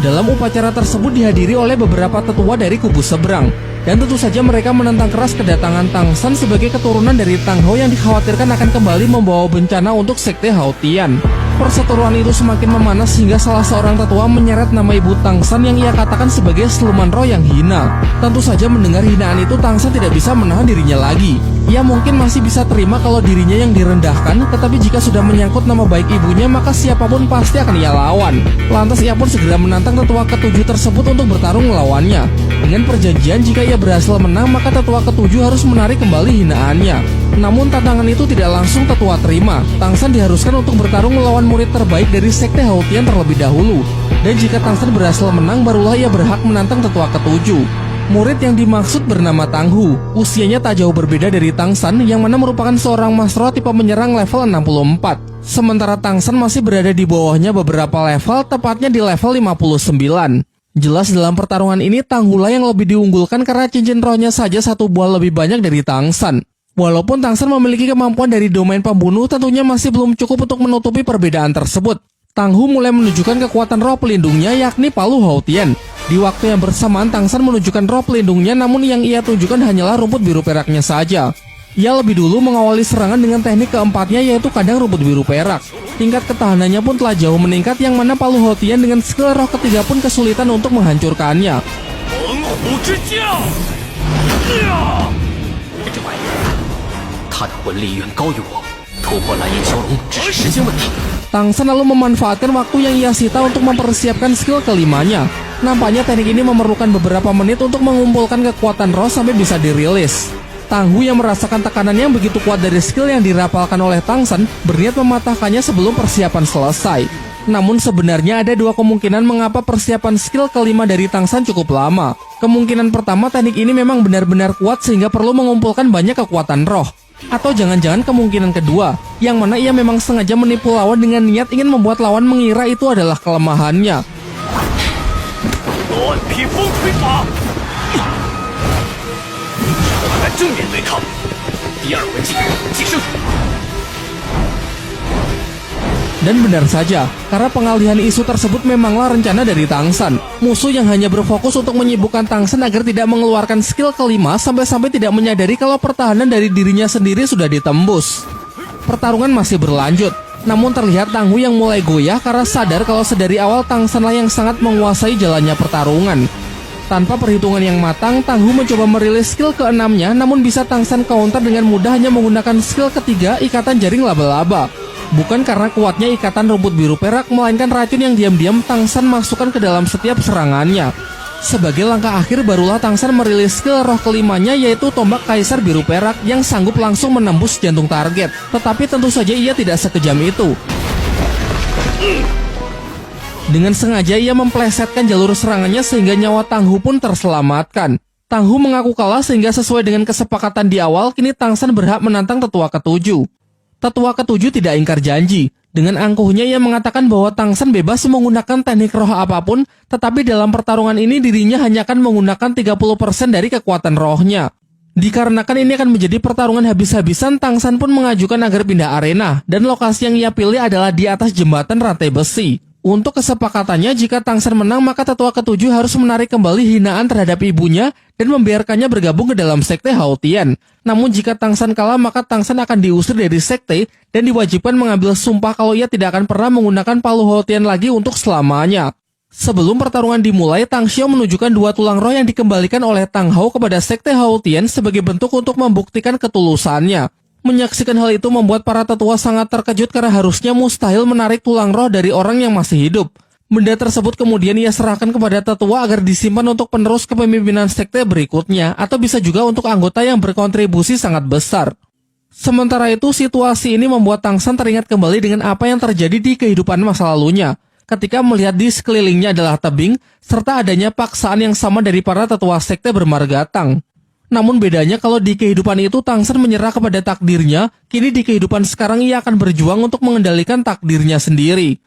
Dalam upacara tersebut dihadiri oleh beberapa tetua dari kubu seberang. Dan tentu saja mereka menentang keras kedatangan Tang San sebagai keturunan dari Tang Hou yang dikhawatirkan akan kembali membawa bencana untuk sekte Hao Tian. Perseteruan itu semakin memanas hingga salah seorang tetua menyeret nama ibu Tang San yang ia katakan sebagai siluman roh yang hina. Tentu saja mendengar hinaan itu Tang San tidak bisa menahan dirinya lagi. Ia mungkin masih bisa terima kalau dirinya yang direndahkan, tetapi jika sudah menyangkut nama baik ibunya maka siapapun pasti akan ia lawan. Lantas ia pun segera menantang tetua ketujuh tersebut untuk bertarung melawannya. Dengan perjanjian jika ia berhasil menang maka tetua ketujuh harus menarik kembali hinaannya. Namun tantangan itu tidak langsung tetua terima. Tang San diharuskan untuk bertarung melawan murid terbaik dari sekte Hao Tian terlebih dahulu. Dan jika Tang San berhasil menang barulah ia berhak menantang tetua ketujuh. Murid yang dimaksud bernama Tang Hu. Usianya tak jauh berbeda dari Tang San yang mana merupakan seorang masroh tipe menyerang level 64. Sementara Tang San masih berada di bawahnya beberapa level, tepatnya di level 59. Jelas dalam pertarungan ini Tang Hu lah yang lebih diunggulkan karena cincin rohnya saja satu buah lebih banyak dari Tang San. Walaupun Tang San memiliki kemampuan dari domain pembunuh, tentunya masih belum cukup untuk menutupi perbedaan tersebut. Tang Hu mulai menunjukkan kekuatan roh pelindungnya yakni palu Hao Tian. Di waktu yang bersamaan Tang San menunjukkan roh pelindungnya, namun yang ia tunjukkan hanyalah rumput biru peraknya saja. Ia lebih dulu mengawali serangan dengan teknik keempatnya yaitu kandang rumput biru perak. Tingkat ketahanannya pun telah jauh meningkat yang mana palu Hao Tian dengan skill roh ketiga pun kesulitan untuk menghancurkannya. Tang San lalu memanfaatkan waktu yang ia sita untuk mempersiapkan skill kelimanya. Nampaknya teknik ini memerlukan beberapa menit untuk mengumpulkan kekuatan roh sampai bisa dirilis. Tang Hu yang merasakan tekanan yang begitu kuat dari skill yang dirapalkan oleh Tang San berniat mematahkannya sebelum persiapan selesai. Namun sebenarnya ada dua kemungkinan mengapa persiapan skill kelima dari Tang San cukup lama. Kemungkinan pertama teknik ini memang benar-benar kuat sehingga perlu mengumpulkan banyak kekuatan roh. Atau jangan-jangan kemungkinan kedua, yang mana ia memang sengaja menipu lawan dengan niat ingin membuat lawan mengira itu adalah kelemahannya. Dan benar saja, karena pengalihan isu tersebut memanglah rencana dari Tang San. Musuh yang hanya berfokus untuk menyibukkan Tang San agar tidak mengeluarkan skill kelima sampai-sampai tidak menyadari kalau pertahanan dari dirinya sendiri sudah ditembus. Pertarungan masih berlanjut, namun terlihat Tang Hu yang mulai goyah karena sadar kalau sedari awal Tang San lah yang sangat menguasai jalannya pertarungan. Tanpa perhitungan yang matang, Tang Hu mencoba merilis skill keenamnya, namun bisa Tang San counter dengan mudah hanya menggunakan skill ketiga, ikatan jaring laba-laba. Bukan karena kuatnya ikatan rumput biru perak, melainkan racun yang diam-diam Tang San masukkan ke dalam setiap serangannya. Sebagai langkah akhir barulah Tang San merilis skill roh kelimanya yaitu tombak kaisar biru perak yang sanggup langsung menembus jantung target. Tetapi tentu saja ia tidak sekejam itu. Dengan sengaja ia memplesetkan jalur serangannya sehingga nyawa Tang Hu pun terselamatkan. Tang Hu mengaku kalah sehingga sesuai dengan kesepakatan di awal, kini Tang San berhak menantang tetua ketujuh. Tetua ketujuh tidak ingkar janji. Dengan angkuhnya ia mengatakan bahwa Tang San bebas menggunakan teknik roh apapun, tetapi dalam pertarungan ini dirinya hanya akan menggunakan 30% dari kekuatan rohnya. Dikarenakan ini akan menjadi pertarungan habis-habisan, Tang San pun mengajukan agar pindah arena, dan lokasi yang ia pilih adalah di atas jembatan rantai besi. Untuk kesepakatannya, jika Tang San menang maka tetua ketujuh harus menarik kembali hinaan terhadap ibunya dan membiarkannya bergabung ke dalam sekte Hao Tian. Namun jika Tang San kalah maka Tang San akan diusir dari sekte dan diwajibkan mengambil sumpah kalau ia tidak akan pernah menggunakan palu Hao Tian lagi untuk selamanya. Sebelum pertarungan dimulai, Tang Xiao menunjukkan dua tulang roh yang dikembalikan oleh Tang Hou kepada sekte Hao Tian sebagai bentuk untuk membuktikan ketulusannya. Menyaksikan hal itu membuat para tetua sangat terkejut karena harusnya mustahil menarik tulang roh dari orang yang masih hidup. Benda tersebut kemudian ia serahkan kepada tetua agar disimpan untuk penerus kepemimpinan sekte berikutnya, atau bisa juga untuk anggota yang berkontribusi sangat besar. Sementara itu, situasi ini membuat Tang San teringat kembali dengan apa yang terjadi di kehidupan masa lalunya, ketika melihat di sekelilingnya adalah tebing, serta adanya paksaan yang sama dari para tetua sekte bermarga Tang. Namun bedanya kalau di kehidupan itu Tang San menyerah kepada takdirnya, kini di kehidupan sekarang ia akan berjuang untuk mengendalikan takdirnya sendiri.